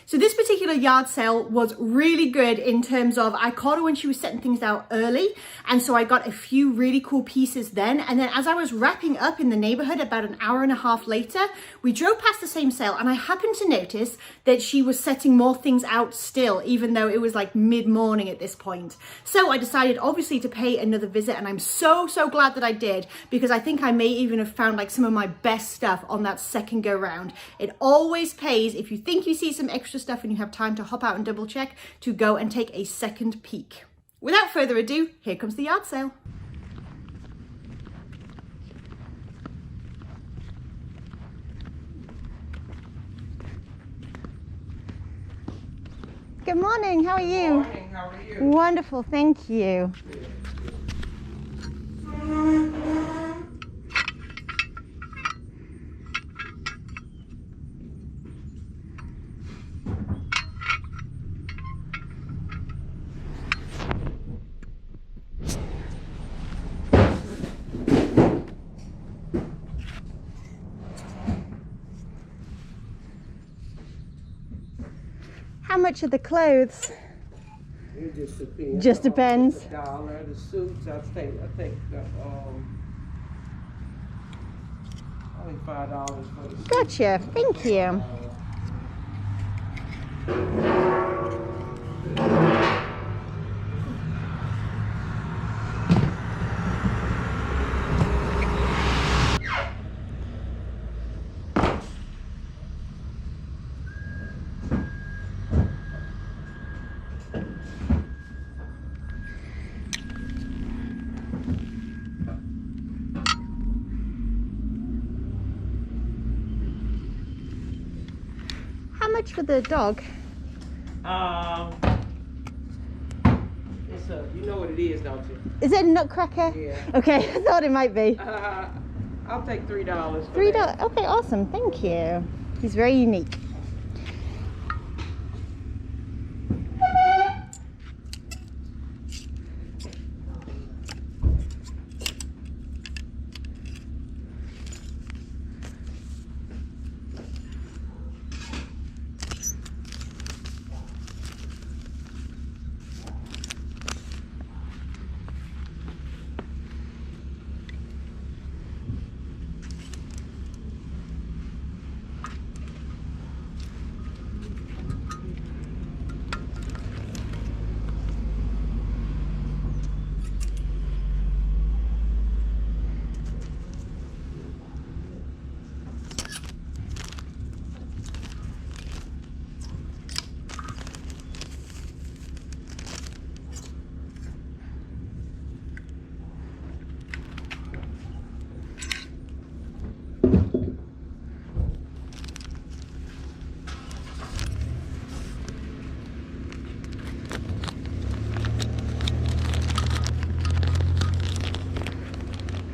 So this particular yard sale was really good in terms of, I caught her when she was setting things out early. And so I got a few really cool pieces then. And then as I was wrapping up in the neighborhood about an hour and a half later, we drove past the same sale and I happened to notice that she was setting more things out still, even though it was like mid-morning at this point. So I decided obviously to pay another visit, and I'm so glad that I did, because I think I may even have found like some of my best stuff on that second go round. It always pays, if you think you see some extra stuff and you have time to hop out and double check, to go and take a second peek. Without further ado, here comes the yard sale. Good morning, how are you? Good morning, how are you? Wonderful, thank you. How much are the clothes? It just depends. Just depends. It's $1. The suits, I think only $5 for the suits. Gotcha, thank you. How much for the dog? It's a, you know what it is, don't you? Is it a nutcracker? Yeah. Okay, I thought it might be. I'll take $3. $3, okay, awesome, thank you. He's very unique.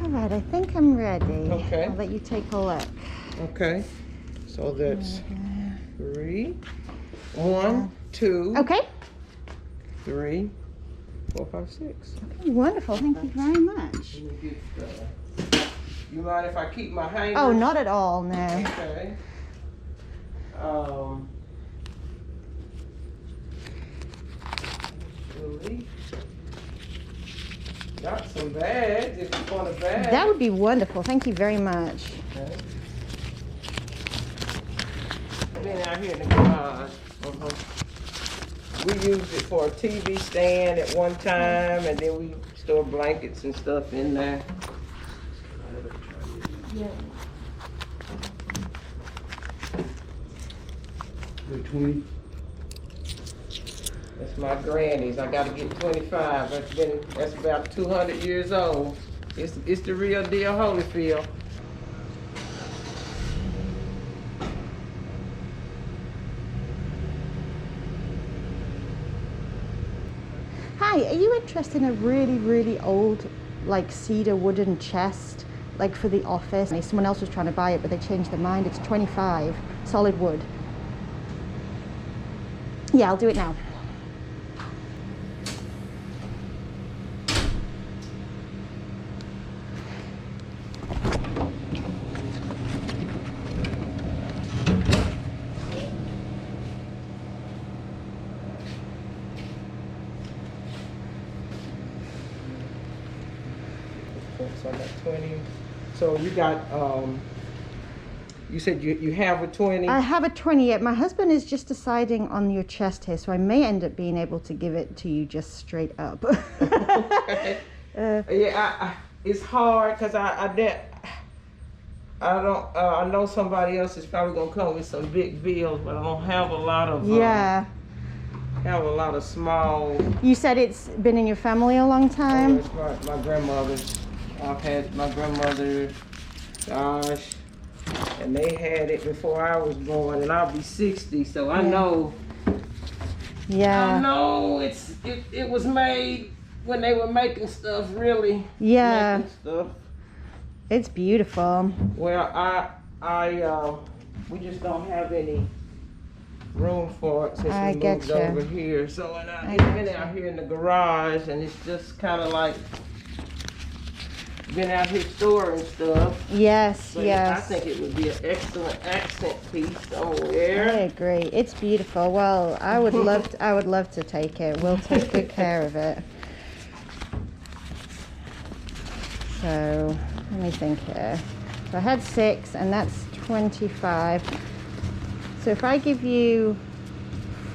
Alright, I think I'm ready. Okay. I'll let you take a look. Okay. So that's 3, 1, 2, Okay. 3, 4, 5, 6. Okay, wonderful, thank you very much. Let me get, you mind if I keep my hanger? Oh, not at all, no. Okay. Really? Got some bags if you want a bag. That would be wonderful, thank you very much. Okay. Been out here in the garage. We used it for a TV stand at one time, and then we store blankets and stuff in there. Yeah. 20. That's my granny's. I gotta get 25. That's about 200 years old. It's the real deal Holyfield. Hi, are you interested in a really old like cedar wooden chest, like for the office? Someone else was trying to buy it, but they changed their mind. It's 25, solid wood. Yeah, I'll do it now. So I got 20. So you got, you said you have a 20? I have a 20 yet. My husband is just deciding on your chest here, so I may end up being able to give it to you just straight up. Okay. Yeah, it's hard because I know somebody else is probably gonna come with some big bills, but I don't have a lot of Yeah. have a lot of small. You said it's been in your family a long time? It's my grandmother's. I've had my grandmother, gosh, and they had it before I was born, and I'll be 60, so I know. Yeah. I know it was made when they were making stuff, really. Yeah. Making stuff. It's beautiful. Well, we just don't have any room for it since we moved over here. So, and it's been out here in the garage, and it's just kind of like been out here storing stuff. Yes, But yes. I think it would be an excellent accent piece somewhere. I agree. It's beautiful. Well, I would love to take it. We'll take good care of it. So, let me think here. So I had 6, and that's 25. So if I give you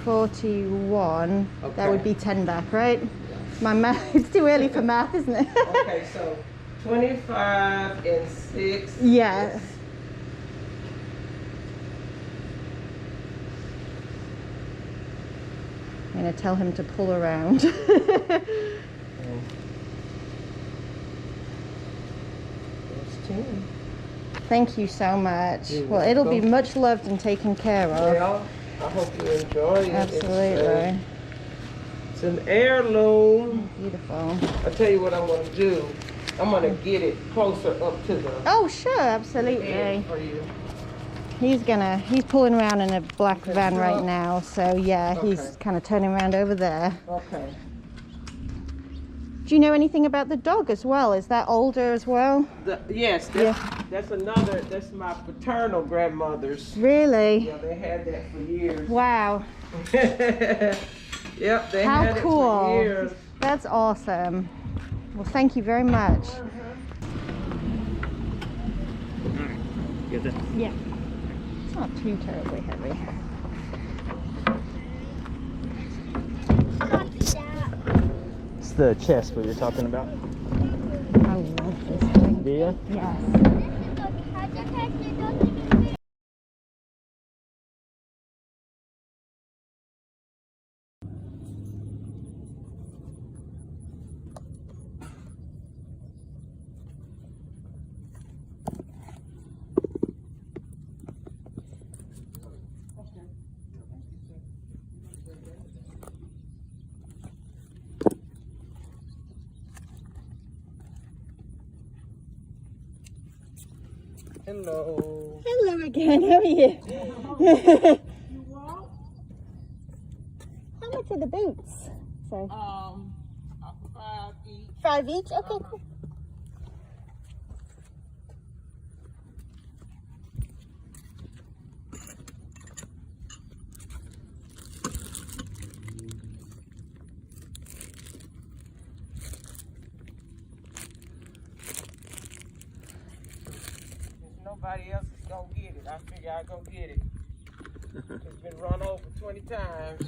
41, that would be 10 back, right? My math, it's too early for math, isn't it? Okay, so 25 and 6. Yeah. I'm going to tell him to pull around. That's 10. Thank you so much. You're Well, it'll be welcome. much loved and taken care of. Well, I hope you enjoy it. Absolutely. It's an heirloom. Beautiful. I'll tell you what I'm going to do. I'm going to get it closer up to the Oh, sure, absolutely. end for you. He's pulling around in a black van right now, so yeah, he's Okay. kind of turning around over there. Okay. Do you know anything about the dog as well? Is that older as well? Yes, that's my paternal grandmother's. Really? Yeah, they had that for years. Wow. Yep, they How had it cool. for years. That's awesome. Well, thank you very much. Get that? Yeah. It's not too terribly heavy. It's the chest what you're talking about. I love this thing. Do you? Yes. Hello. Hello again. How are you? How much are the boots? Sorry. 5 each. 5 each? Okay, cool. Nobody else is gonna get it. I figure I'll go get it. It's been run over 20 times.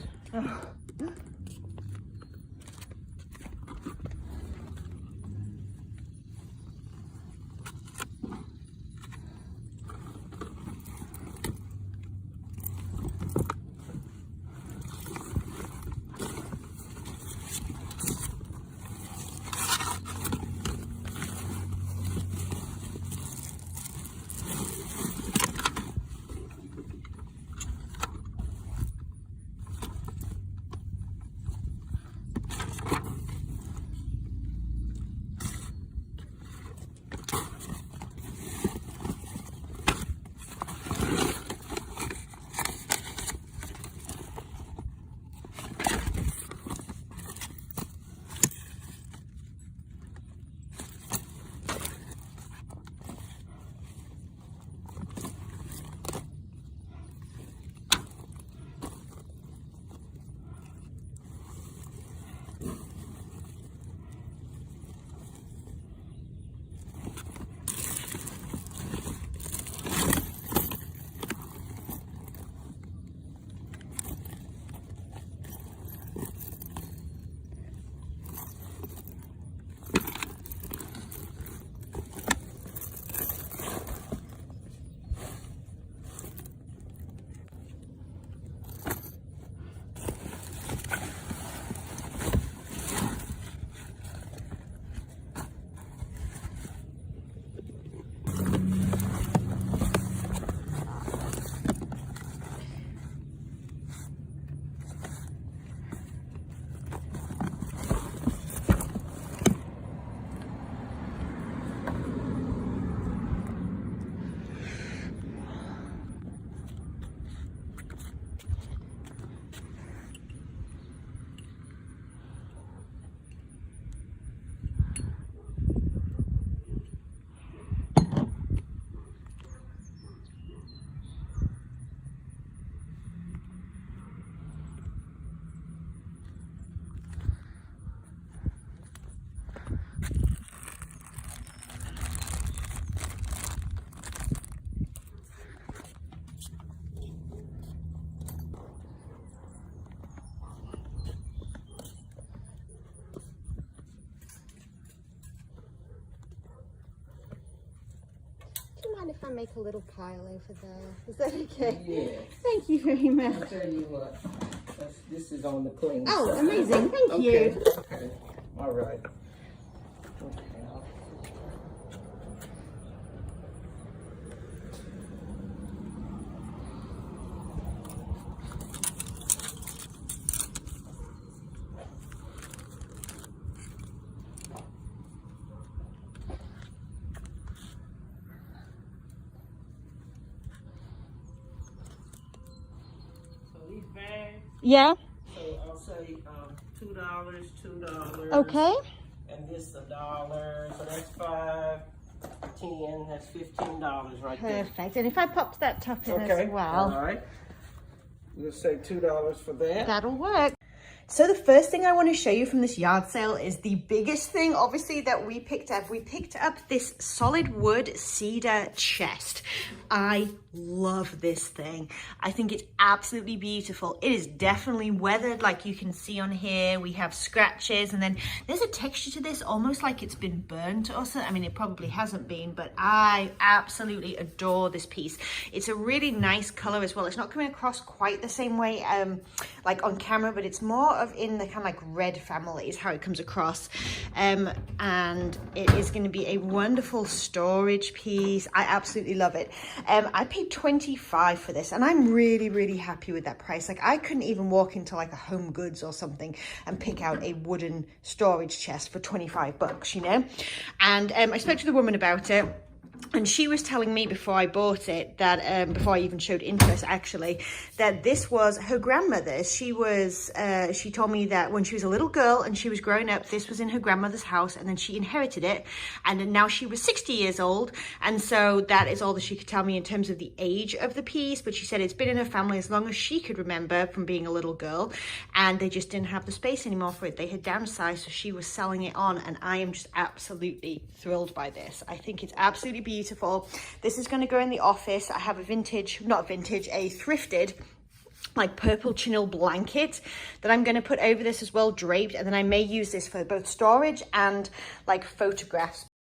I make a little pile over there. Is that okay? Yes. Thank you very much. I'll tell you what. This is on the clean Oh, side. amazing. Thank you. Okay. All right. Okay. So these bags. Yeah. So I'll say $2, $2. Okay. And this $1. So that's 5, 10. That's $15 right there. Perfect. And if I popped that top in Okay. as well, All right. We'll say $2 for that. that'll work. So the first thing I want to show you from this yard sale is the biggest thing, obviously, that we picked up. We picked up this solid wood cedar chest. I love this thing. I think it's absolutely beautiful. It is definitely weathered, like you can see on here. We have scratches, and then there's a texture to this, almost like it's been burnt or something. I mean, it probably hasn't been, but I absolutely adore this piece. It's a really nice color as well. It's not coming across quite the same way like on camera, but it's more of in the kind of like red family is how it comes across. And it is going to be a wonderful storage piece. I absolutely love it. I paid $25 for this, and I'm really, really happy with that price. Like, I couldn't even walk into like a Home Goods or something and pick out a wooden storage chest for $25, you know. And I spoke to the woman about it, and she was telling me before I bought it that, before I even showed interest actually, that this was her grandmother's. She told me that when she was a little girl and she was growing up, this was in her grandmother's house, and then she inherited it. And then now she was 60 years old. And so that is all that she could tell me in terms of the age of the piece. But she said it's been in her family as long as she could remember from being a little girl. And they just didn't have the space anymore for it. They had downsized, so she was selling it on. And I am just absolutely thrilled by this. I think it's absolutely beautiful. This is going to go in the office. I have a thrifted like purple chenille blanket that I'm going to put over this as well, draped, and then I may use this for both storage and like photographs.